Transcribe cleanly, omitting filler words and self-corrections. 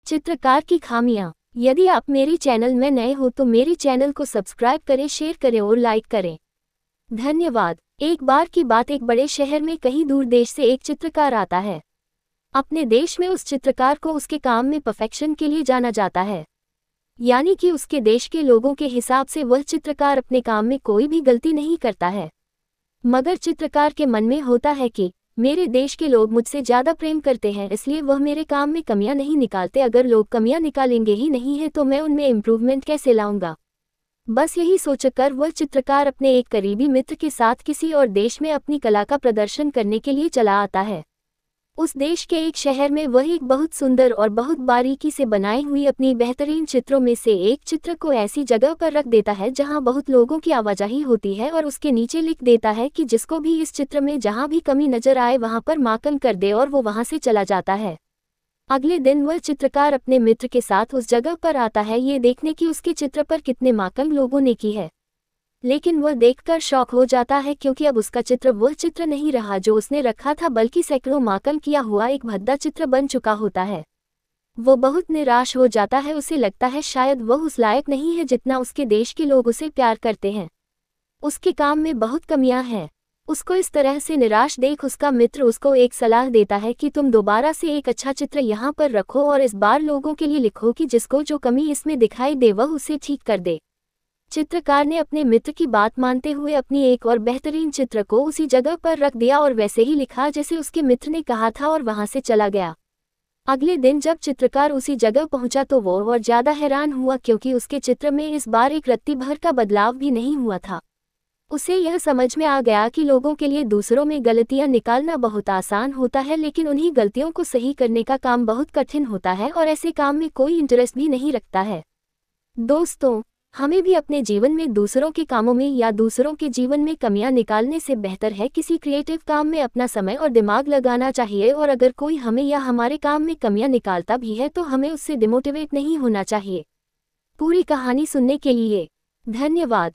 चित्रकार की खामियां। यदि आप मेरे चैनल में नए हो तो मेरे चैनल को सब्सक्राइब करें, शेयर करें और लाइक करें। धन्यवाद। एक बार की बात, एक बड़े शहर में कहीं दूर देश से एक चित्रकार आता है। अपने देश में उस चित्रकार को उसके काम में परफेक्शन के लिए जाना जाता है, यानी कि उसके देश के लोगों के हिसाब से वह चित्रकार अपने काम में कोई भी गलती नहीं करता है। मगर चित्रकार के मन में होता है कि मेरे देश के लोग मुझसे ज़्यादा प्रेम करते हैं, इसलिए वह मेरे काम में कमियां नहीं निकालते। अगर लोग कमियां निकालेंगे ही नहीं है तो मैं उनमें इम्प्रूवमेंट कैसे लाऊंगा। बस यही सोचकर वह चित्रकार अपने एक करीबी मित्र के साथ किसी और देश में अपनी कला का प्रदर्शन करने के लिए चला आता है। उस देश के एक शहर में वह एक बहुत सुंदर और बहुत बारीकी से बनाई हुई अपनी बेहतरीन चित्रों में से एक चित्र को ऐसी जगह पर रख देता है जहां बहुत लोगों की आवाजाही होती है, और उसके नीचे लिख देता है कि जिसको भी इस चित्र में जहां भी कमी नजर आए वहां पर मार्कन कर दे, और वो वहां से चला जाता है। अगले दिन वह चित्रकार अपने मित्र के साथ उस जगह पर आता है, ये देखने की उसके चित्र पर कितने मार्कन लोगों ने की है। लेकिन वह देखकर शॉक हो जाता है, क्योंकि अब उसका चित्र वह चित्र नहीं रहा जो उसने रखा था, बल्कि सैकड़ों मार्कन किया हुआ एक भद्दा चित्र बन चुका होता है। वो बहुत निराश हो जाता है। उसे लगता है शायद वह उस लायक नहीं है जितना उसके देश के लोग उसे प्यार करते हैं। उसके काम में बहुत कमियां हैं। उसको इस तरह से निराश देख उसका मित्र उसको एक सलाह देता है कि तुम दोबारा से एक अच्छा चित्र यहाँ पर रखो और इस बार लोगों के लिए लिखो कि जिसको जो कमी इसमें दिखाई दे वह उसे ठीक कर दे। चित्रकार ने अपने मित्र की बात मानते हुए अपनी एक और बेहतरीन चित्र को उसी जगह पर रख दिया और वैसे ही लिखा जैसे उसके मित्र ने कहा था, और वहां से चला गया। अगले दिन जब चित्रकार उसी जगह पहुंचा तो वो और ज्यादा हैरान हुआ, क्योंकि उसके चित्र में इस बार एक रत्ती भर का बदलाव भी नहीं हुआ था। उसे यह समझ में आ गया कि लोगों के लिए दूसरों में गलतियां निकालना बहुत आसान होता है, लेकिन उन्हीं गलतियों को सही करने का काम बहुत कठिन होता है, और ऐसे काम में कोई इंटरेस्ट भी नहीं रखता है। दोस्तों, हमें भी अपने जीवन में दूसरों के कामों में या दूसरों के जीवन में कमियां निकालने से बेहतर है किसी क्रिएटिव काम में अपना समय और दिमाग लगाना चाहिए। और अगर कोई हमें या हमारे काम में कमियां निकालता भी है तो हमें उससे डिमोटिवेट नहीं होना चाहिए। पूरी कहानी सुनने के लिए धन्यवाद।